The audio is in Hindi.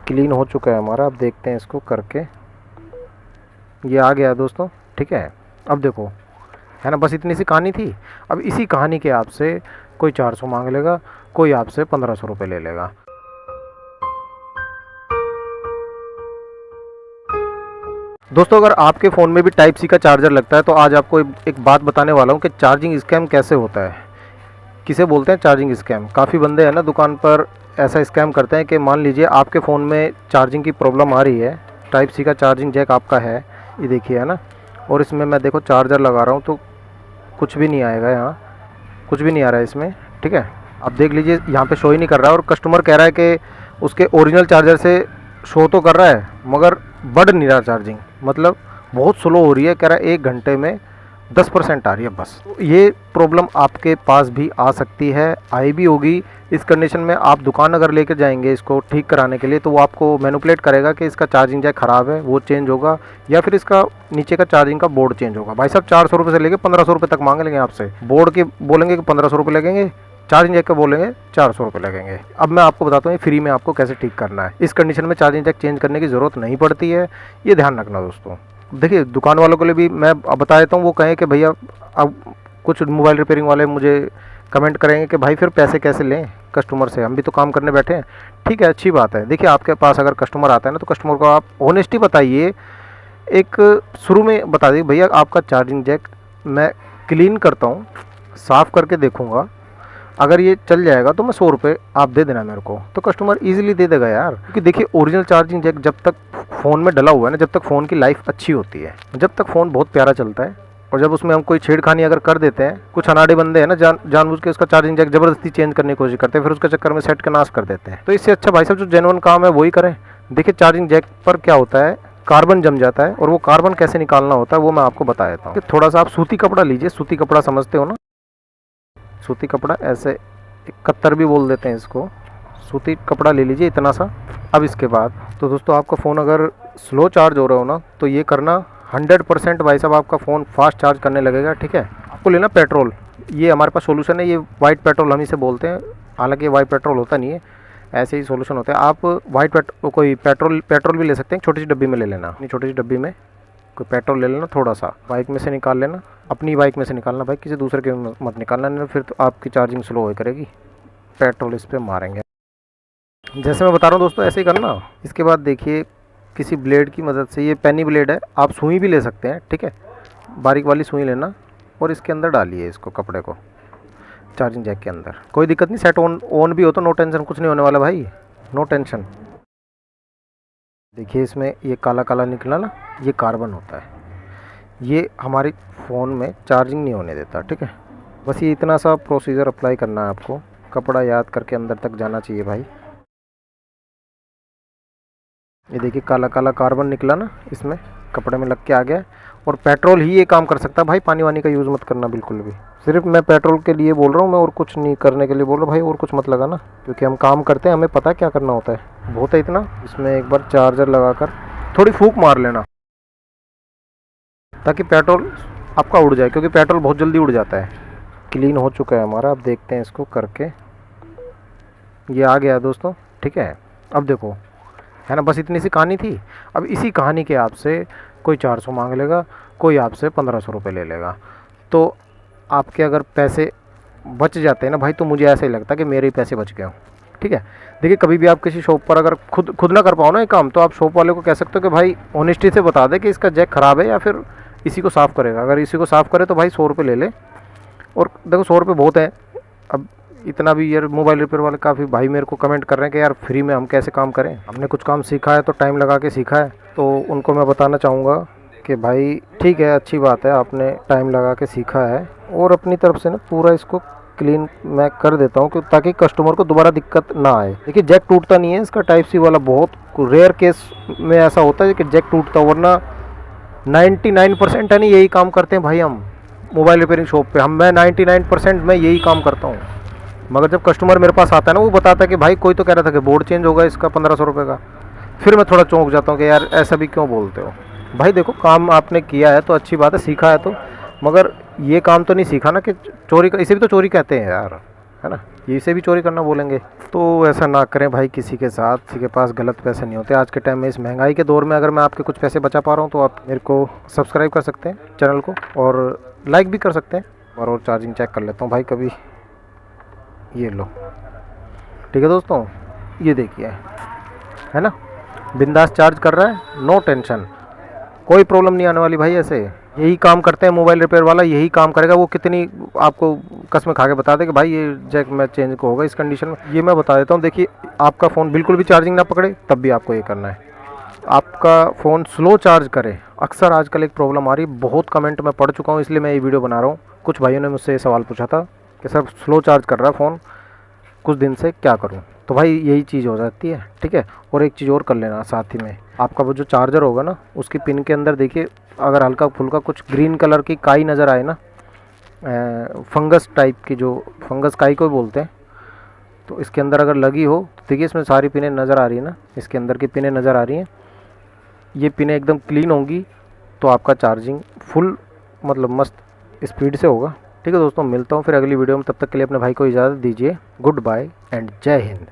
क्लीन हो चुका है हमारा। अब देखते हैं इसको करके। ये आ गया दोस्तों, ठीक है। अब देखो, है ना, बस इतनी सी कहानी थी। अब इसी कहानी के आपसे कोई 400 मांग लेगा, कोई आपसे 1500 रुपये ले लेगा। दोस्तों, अगर आपके फ़ोन में भी टाइप सी का चार्जर लगता है तो आज आपको एक बात बताने वाला हूँ कि चार्जिंग स्कैम कैसे होता है। किसे बोलते हैं चार्जिंग स्कैम। काफ़ी बंदे हैं ना दुकान पर ऐसा स्कैम करते हैं कि मान लीजिए आपके फ़ोन में चार्जिंग की प्रॉब्लम आ रही है, टाइप सी का चार्जिंग जैक आपका है, ये देखिए, है ना, और इसमें मैं देखो चार्जर लगा रहा हूँ तो कुछ भी नहीं आएगा, यहाँ कुछ भी नहीं आ रहा है इसमें, ठीक है। आप देख लीजिए, यहाँ पे शो ही नहीं कर रहा है और कस्टमर कह रहा है कि उसके ओरिजिनल चार्जर से शो तो कर रहा है मगर बढ़ नहीं रहा चार्जिंग, मतलब बहुत स्लो हो रही है। कह रहा है 1 घंटे में 10% आ रही है बस। तो ये प्रॉब्लम आपके पास भी आ सकती है, आई भी होगी। इस कंडीशन में आप दुकान अगर लेकर जाएंगे इसको ठीक कराने के लिए तो वो आपको मैनिपुलेट करेगा कि इसका चार्जिंग जैक ख़राब है, वो चेंज होगा, या फिर इसका नीचे का चार्जिंग का बोर्ड चेंज होगा। भाई साहब 400 रुपये से लेकर 1500 रुपये तक मांग लेंगे आपसे। बोर्ड के बोलेंगे कि 1500 रुपये लगेंगे, चार्जिंग जैक के बोलेंगे 400 रुपये लगेंगे। अब मैं आपको बताता हूँ ये फ्री में आपको कैसे ठीक करना है। इस कंडीशन में चार्जिंग जैक चेंज करने की ज़रूरत नहीं पड़ती है, ये ध्यान रखना दोस्तों। देखिए, दुकान वालों के लिए भी मैं बता देता हूँ, वो कहें कि भैया, अब कुछ मोबाइल रिपेयरिंग वाले मुझे कमेंट करेंगे कि भाई फिर पैसे कैसे लें कस्टमर से, हम भी तो काम करने बैठे हैं। ठीक है, अच्छी बात है। देखिए, आपके पास अगर कस्टमर आता है ना तो कस्टमर को आप ऑनेस्टी बताइए, एक शुरू में बता दीजिए भैया आपका चार्जिंग जैक मैं क्लीन करता हूँ, साफ़ करके देखूँगा, अगर ये चल जाएगा तो मैं 100 रुपये आप दे देना मेरे को। तो कस्टमर इजीली दे देगा यार, क्योंकि देखिए ओरिजिनल चार्जिंग जैक जब तक फ़ोन में डला हुआ है ना, जब तक फ़ोन की लाइफ अच्छी होती है, जब तक फ़ोन बहुत प्यारा चलता है, और जब उसमें हम कोई छेड़खानी अगर कर देते हैं, कुछ अनाड़े बंदे हैं ना जानबूझ के उसका चार्जिंग जैक ज़बरदस्ती चेंज करने की कोशिश करते हैं, फिर उसके चक्कर में सेट का नाश कर देते हैं। तो इससे अच्छा भाई साहब जो जेन्युइन काम है वही करें। देखिए, चार्जिंग जैक पर क्या होता है, कार्बन जम जाता है, और वो कार्बन कैसे निकालना होता है वो मैं आपको बता देता हूँ। थोड़ा सा आप सूती कपड़ा लीजिए, सूती कपड़ा समझते हो ना, सूती कपड़ा, ऐसे कत्तर भी बोल देते हैं इसको, सूती कपड़ा ले लीजिए इतना सा। अब इसके बाद तो दोस्तों आपका फ़ोन अगर स्लो चार्ज हो रहा हो ना तो ये करना 100% भाई साहब आपका फ़ोन फास्ट चार्ज करने लगेगा, ठीक है। आपको लेना पेट्रोल, ये हमारे पास सोल्यूशन है, ये वाइट पेट्रोल हम इसे बोलते हैं, हालांकि ये वाइट पेट्रोल होता नहीं है, ऐसे ही सोल्यूशन होता है। आप वाइट कोई पेट्रोल भी ले सकते हैं, छोटी सी डब्बी में ले लेना, अपनी छोटी सी डब्बी में कोई पेट्रोल ले लेना, थोड़ा सा बाइक में से निकाल लेना, अपनी बाइक में से निकालना भाई, किसी दूसरे के मत निकालना, नहीं फिर तो आपकी चार्जिंग स्लो हो करेगी। पेट्रोल इस पर मारेंगे, जैसे मैं बता रहा हूँ दोस्तों, ऐसे ही करना। इसके बाद देखिए, किसी ब्लेड की मदद से, ये पेनी ब्लेड है, आप सुई भी ले सकते हैं, ठीक है, बारीक वाली सुई लेना और इसके अंदर डालिए इसको, कपड़े को चार्जिंग जैक के अंदर। कोई दिक्कत नहीं, सेट ऑन भी हो तो नो टेंशन, कुछ नहीं होने वाला भाई, नो टेंशन। देखिए इसमें ये काला काला निकला ना, ये कार्बन होता है, ये हमारे फ़ोन में चार्जिंग नहीं होने देता, ठीक है। बस ये इतना सा प्रोसीजर अप्लाई करना है आपको, कपड़ा याद करके अंदर तक जाना चाहिए भाई। ये देखिए काला काला कार्बन निकला ना, इसमें कपड़े में लग के आ गया, और पेट्रोल ही ये काम कर सकता है भाई, पानी वानी का यूज़ मत करना बिल्कुल भी। सिर्फ मैं पेट्रोल के लिए बोल रहा हूँ, मैं और कुछ नहीं करने के लिए बोल रहा हूँ भाई, और कुछ मत लगाना, क्योंकि हम काम करते हैं, हमें पता है क्या करना होता है। बहुत है इतना, इसमें एक बार चार्जर लगाकर थोड़ी फूंक मार लेना ताकि पेट्रोल आपका उड़ जाए, क्योंकि पेट्रोल बहुत जल्दी उड़ जाता है। क्लीन हो चुका है हमारा, अब देखते हैं इसको करके। ये आ गया दोस्तों, ठीक है। अब देखो, है ना, बस इतनी सी कहानी थी। अब इसी कहानी के आपसे कोई 400 मांग लेगा, कोई आपसे 1500 रुपये ले लेगा। तो आपके अगर पैसे बच जाते हैं ना भाई, तो मुझे ऐसा ही लगता है कि मेरे ही पैसे बच गए हों, ठीक है। देखिए, कभी भी आप किसी शॉप पर अगर खुद ना कर पाओ ना ये काम, तो आप शॉप वाले को कह सकते हो कि भाई ऑनेस्टी से बता दे कि इसका जैक ख़राब है, या फिर इसी को साफ़ करेगा। अगर इसी को साफ़ करे तो भाई 100 रुपये ले ले, और देखो 100 रुपये बहुत है। अब इतना भी यार, मोबाइल रिपेयर वाले काफ़ी भाई मेरे को कमेंट कर रहे हैं कि यार फ्री में हम कैसे काम करें, हमने कुछ काम सीखा है तो टाइम लगा के सीखा है। तो उनको मैं बताना चाहूँगा कि भाई ठीक है, अच्छी बात है, आपने टाइम लगा के सीखा है, और अपनी तरफ से ना पूरा इसको क्लीन मैं कर देता हूँ, ताकि कस्टमर को दोबारा दिक्कत ना आए। देखिए, जैक टूटता नहीं है इसका, टाइप सी वाला बहुत रेयर केस में ऐसा होता है कि जैक टूटता, वरना 99% है नहीं यही काम करते हैं भाई हम मोबाइल रिपेयरिंग शॉप पे। मैं 99% मैं यही काम करता हूँ। मगर जब कस्टमर मेरे पास आता है ना, वो बताता है कि भाई कोई तो कह रहा था कि बोर्ड चेंज होगा इसका 1500 रुपये का, फिर मैं थोड़ा चौंक जाता हूँ कि यार ऐसा भी क्यों बोलते हो भाई। देखो, काम आपने किया है तो अच्छी बात है, सीखा है तो, मगर ये काम तो नहीं सीखा ना कि चोरी का, इसे भी तो चोरी कहते हैं यार। है ना, इसे भी चोरी करना बोलेंगे। तो ऐसा ना करें भाई किसी के साथ, किसी के पास गलत पैसे नहीं होते आज के टाइम में। इस महंगाई के दौर में अगर मैं आपके कुछ पैसे बचा पा रहा हूँ तो आप मेरे को सब्सक्राइब कर सकते हैं चैनल को, और लाइक भी कर सकते हैं। और चार्जिंग चेक कर लेता हूँ भाई कभी, ये लो, ठीक है दोस्तों, ये देखिए, है ना, बिंदास चार्ज कर रहा है, नो टेंशन, कोई प्रॉब्लम नहीं आने वाली भाई। ऐसे यही काम करते हैं मोबाइल रिपेयर वाला, यही काम करेगा वो। कितनी आपको कसम खा के बता दे कि भाई ये जैक मैं चेंज को होगा इस कंडीशन में, ये मैं बता देता हूँ। देखिए, आपका फ़ोन बिल्कुल भी चार्जिंग ना पकड़े तब भी आपको ये करना है। आपका फ़ोन स्लो चार्ज करे, अक्सर आजकल एक प्रॉब्लम आ रही है, बहुत कमेंट मैं पढ़ चुका हूँ, इसलिए मैं ये वीडियो बना रहा हूँ। कुछ भाइयों ने मुझसे ये सवाल पूछा था कि सर स्लो चार्ज कर रहा है फ़ोन कुछ दिन से, क्या करूं? तो भाई यही चीज़ हो जाती है, ठीक है। और एक चीज़ और कर लेना साथ ही में, आपका वो जो चार्जर होगा ना, उसकी पिन के अंदर देखिए, अगर हल्का फुल्का कुछ ग्रीन कलर की काई नज़र आए ना, फंगस टाइप की, जो फंगस काई को बोलते हैं, तो इसके अंदर अगर लगी हो तो देखिए इसमें सारी पिनें नज़र आ रही है ना, इसके अंदर की पिनें नज़र आ रही हैं, ये पिनें एकदम क्लीन होंगी तो आपका चार्जिंग फुल मतलब मस्त स्पीड से होगा। ठीक है दोस्तों, मिलता हूँ फिर अगली वीडियो में, तब तक के लिए अपने भाई को इजाज़त दीजिए। गुड बाय एंड जय हिंद।